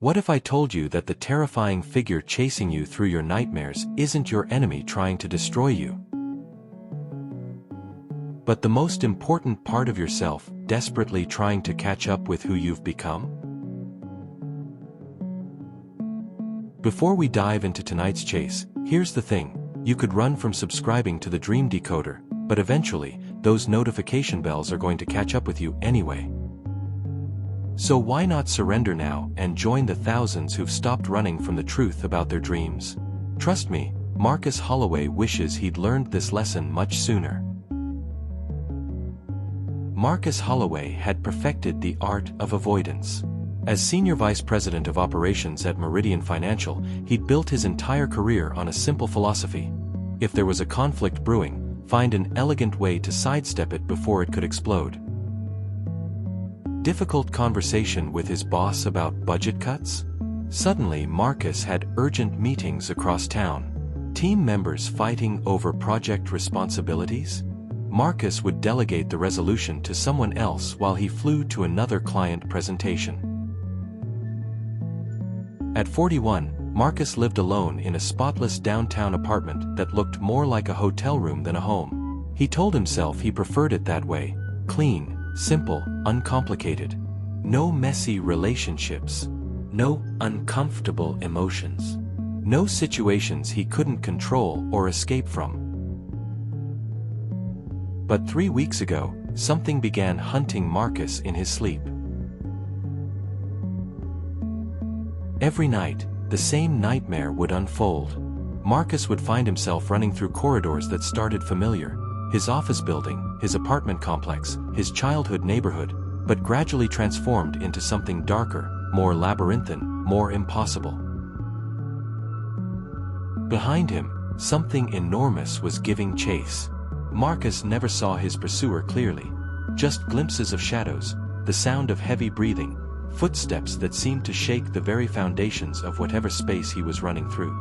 What if I told you that the terrifying figure chasing you through your nightmares isn't your enemy trying to destroy you, but the most important part of yourself, desperately trying to catch up with who you've become? Before we dive into tonight's chase, here's the thing. You could run from subscribing to the Dream Decoder, but eventually, those notification bells are going to catch up with you anyway. So why not surrender now and join the thousands who've stopped running from the truth about their dreams? Trust me, Marcus Holloway wishes he'd learned this lesson much sooner. Marcus Holloway had perfected the art of avoidance. As Senior Vice President of Operations at Meridian Financial, he'd built his entire career on a simple philosophy. If there was a conflict brewing, find an elegant way to sidestep it before it could explode. Difficult conversation with his boss about budget cuts? Suddenly Marcus had urgent meetings across town. Team members fighting over project responsibilities? Marcus would delegate the resolution to someone else while he flew to another client presentation. At 41, Marcus lived alone in a spotless downtown apartment that looked more like a hotel room than a home. He told himself he preferred it that way: clean, simple, uncomplicated. No messy relationships. No uncomfortable emotions. No situations he couldn't control or escape from. But 3 weeks ago, something began hunting Marcus in his sleep. Every night, the same nightmare would unfold. Marcus would find himself running through corridors that started familiar: his office building, his apartment complex, his childhood neighborhood, but gradually transformed into something darker, more labyrinthine, more impossible. Behind him, something enormous was giving chase. Marcus never saw his pursuer clearly. Just glimpses of shadows, the sound of heavy breathing, footsteps that seemed to shake the very foundations of whatever space he was running through.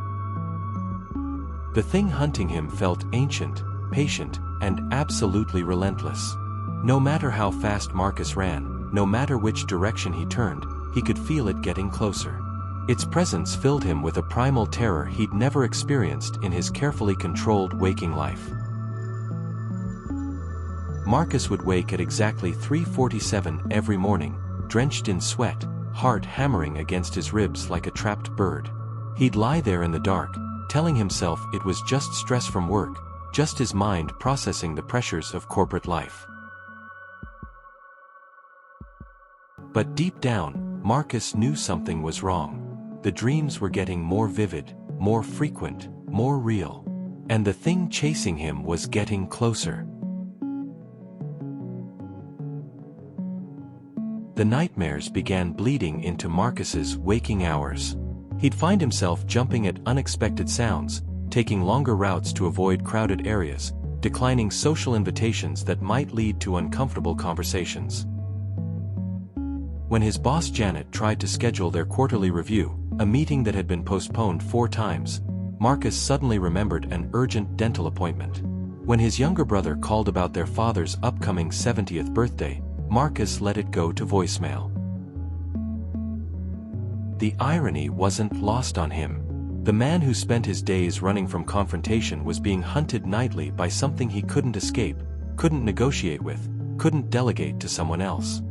The thing hunting him felt ancient, patient, and absolutely relentless. No matter how fast Marcus ran, no matter which direction he turned, he could feel it getting closer. Its presence filled him with a primal terror he'd never experienced in his carefully controlled waking life. Marcus would wake at exactly 3:47 every morning, drenched in sweat, heart hammering against his ribs like a trapped bird. He'd lie there in the dark, telling himself it was just stress from work, just his mind processing the pressures of corporate life. But deep down, Marcus knew something was wrong. The dreams were getting more vivid, more frequent, more real. And the thing chasing him was getting closer. The nightmares began bleeding into Marcus's waking hours. He'd find himself jumping at unexpected sounds, taking longer routes to avoid crowded areas, declining social invitations that might lead to uncomfortable conversations. When his boss Janet tried to schedule their quarterly review, a meeting that had been postponed 4 times, Marcus suddenly remembered an urgent dental appointment. When his younger brother called about their father's upcoming 70th birthday, Marcus let it go to voicemail. The irony wasn't lost on him. The man who spent his days running from confrontation was being hunted nightly by something he couldn't escape, couldn't negotiate with, couldn't delegate to someone else.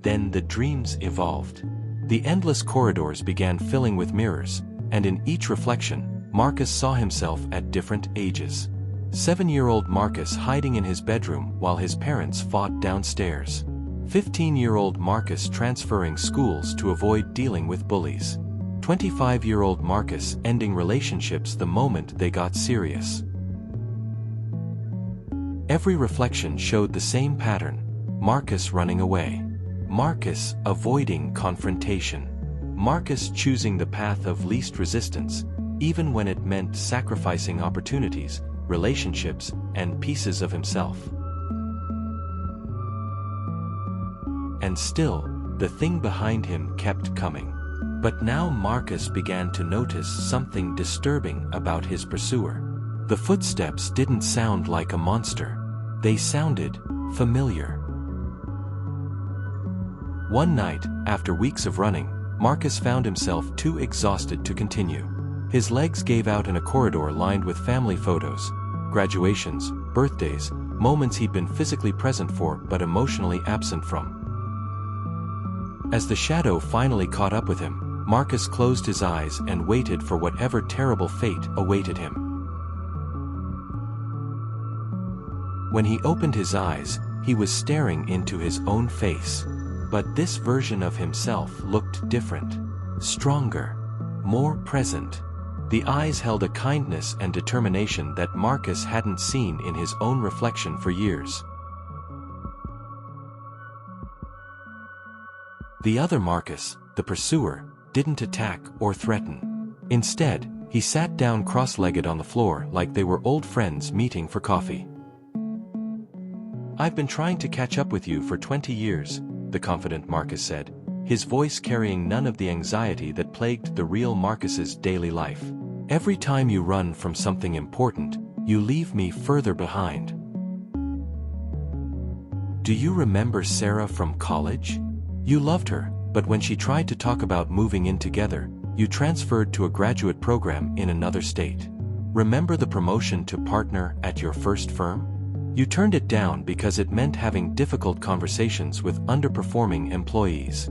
Then the dreams evolved. The endless corridors began filling with mirrors, and in each reflection, Marcus saw himself at different ages. 7-year-old Marcus hiding in his bedroom while his parents fought downstairs. 15-year-old Marcus transferring schools to avoid dealing with bullies. 25-year-old Marcus ending relationships the moment they got serious. Every reflection showed the same pattern: Marcus running away. Marcus avoiding confrontation. Marcus choosing the path of least resistance, even when it meant sacrificing opportunities, relationships, and pieces of himself. And still, the thing behind him kept coming. But now Marcus began to notice something disturbing about his pursuer. The footsteps didn't sound like a monster. They sounded familiar. One night, after weeks of running, Marcus found himself too exhausted to continue. His legs gave out in a corridor lined with family photos, graduations, birthdays, moments he'd been physically present for but emotionally absent from. As the shadow finally caught up with him, Marcus closed his eyes and waited for whatever terrible fate awaited him. When he opened his eyes, he was staring into his own face. But this version of himself looked different, stronger, more present. The eyes held a kindness and determination that Marcus hadn't seen in his own reflection for years. The other Marcus, the pursuer, didn't attack or threaten. Instead, he sat down cross-legged on the floor like they were old friends meeting for coffee. "I've been trying to catch up with you for 20 years, the confident Marcus said, his voice carrying none of the anxiety that plagued the real Marcus's daily life. "Every time you run from something important, you leave me further behind. Do you remember Sarah from college? You loved her, but when she tried to talk about moving in together, you transferred to a graduate program in another state. Remember the promotion to partner at your first firm? You turned it down because it meant having difficult conversations with underperforming employees."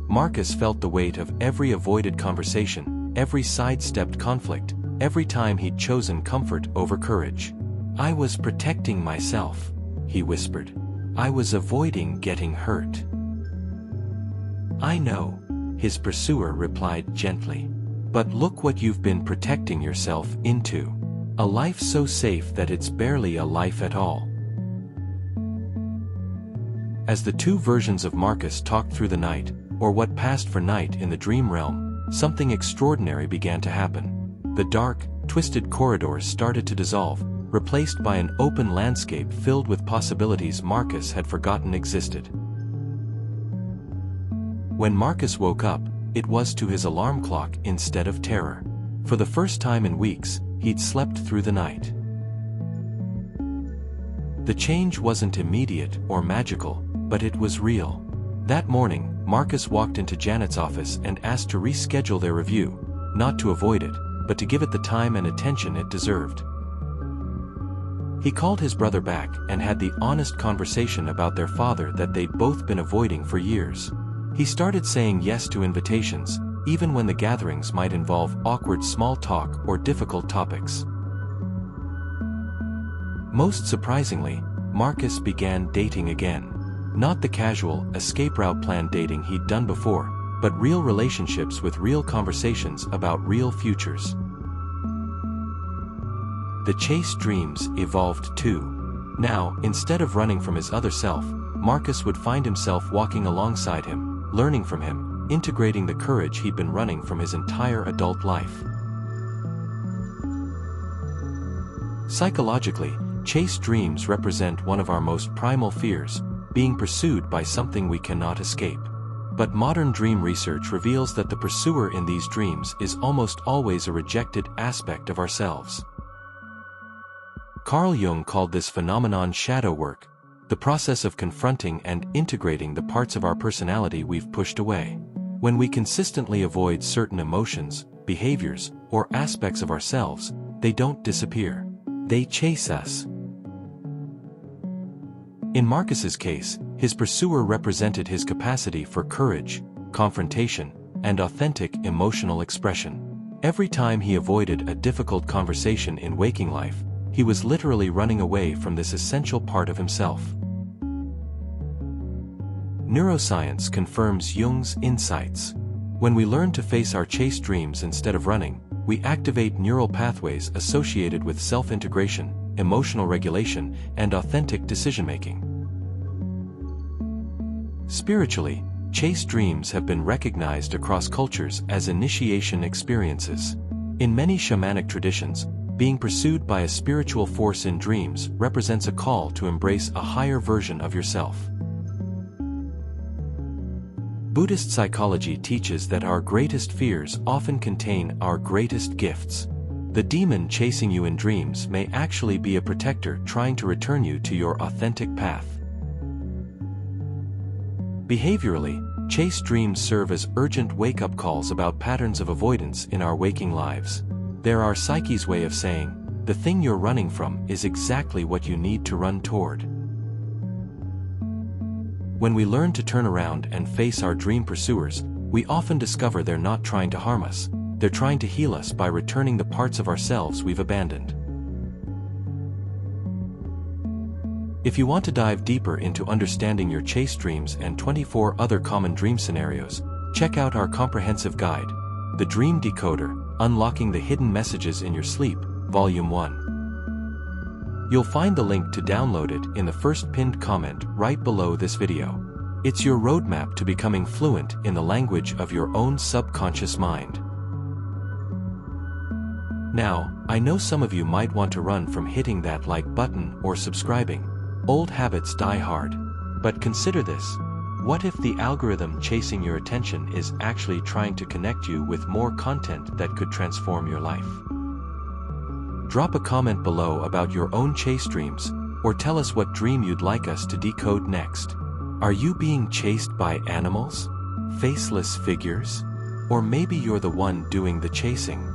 Marcus felt the weight of every avoided conversation, every sidestepped conflict, every time he'd chosen comfort over courage. "I was protecting myself," he whispered. "I was avoiding getting hurt." "I know," his pursuer replied gently. "But look what you've been protecting yourself into. A life so safe that it's barely a life at all." As the two versions of Marcus talked through the night, or what passed for night in the dream realm, something extraordinary began to happen. The dark, twisted corridors started to dissolve, replaced by an open landscape filled with possibilities Marcus had forgotten existed. When Marcus woke up, it was to his alarm clock instead of terror. For the first time in weeks, he'd slept through the night. The change wasn't immediate or magical, but it was real. That morning, Marcus walked into Janet's office and asked to reschedule their review, not to avoid it, but to give it the time and attention it deserved. He called his brother back and had the honest conversation about their father that they'd both been avoiding for years. He started saying yes to invitations, even when the gatherings might involve awkward small talk or difficult topics. Most surprisingly, Marcus began dating again. Not the casual, escape route plan dating he'd done before, but real relationships with real conversations about real futures. The chase dreams evolved too. Now, instead of running from his other self, Marcus would find himself walking alongside him, learning from him, integrating the courage he'd been running from his entire adult life. Psychologically, chase dreams represent one of our most primal fears, being pursued by something we cannot escape. But modern dream research reveals that the pursuer in these dreams is almost always a rejected aspect of ourselves. Carl Jung called this phenomenon shadow work, the process of confronting and integrating the parts of our personality we've pushed away. When we consistently avoid certain emotions, behaviors, or aspects of ourselves, they don't disappear. They chase us. In Marcus's case, his pursuer represented his capacity for courage, confrontation, and authentic emotional expression. Every time he avoided a difficult conversation in waking life, he was literally running away from this essential part of himself. Neuroscience confirms Jung's insights. When we learn to face our chase dreams instead of running, we activate neural pathways associated with self-integration, emotional regulation, and authentic decision-making. Spiritually, chase dreams have been recognized across cultures as initiation experiences. In many shamanic traditions, being pursued by a spiritual force in dreams represents a call to embrace a higher version of yourself. Buddhist psychology teaches that our greatest fears often contain our greatest gifts. The demon chasing you in dreams may actually be a protector trying to return you to your authentic path. Behaviorally, chase dreams serve as urgent wake-up calls about patterns of avoidance in our waking lives. They're our psyche's way of saying, the thing you're running from is exactly what you need to run toward. When we learn to turn around and face our dream pursuers, we often discover they're not trying to harm us, they're trying to heal us by returning the parts of ourselves we've abandoned. If you want to dive deeper into understanding your chase dreams and 24 other common dream scenarios, check out our comprehensive guide, The Dream Decoder, Unlocking the Hidden Messages in Your Sleep, Volume 1. You'll find the link to download it in the first pinned comment right below this video. It's your roadmap to becoming fluent in the language of your own subconscious mind. Now, I know some of you might want to run from hitting that like button or subscribing. Old habits die hard. But consider this. What if the algorithm chasing your attention is actually trying to connect you with more content that could transform your life? Drop a comment below about your own chase dreams, or tell us what dream you'd like us to decode next. Are you being chased by animals? Faceless figures? Or maybe you're the one doing the chasing?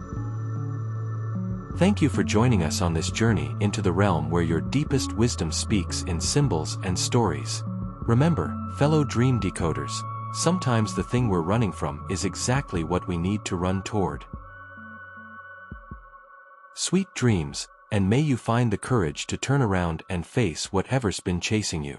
Thank you for joining us on this journey into the realm where your deepest wisdom speaks in symbols and stories. Remember, fellow dream decoders, sometimes the thing we're running from is exactly what we need to run toward. Sweet dreams, and may you find the courage to turn around and face whatever's been chasing you.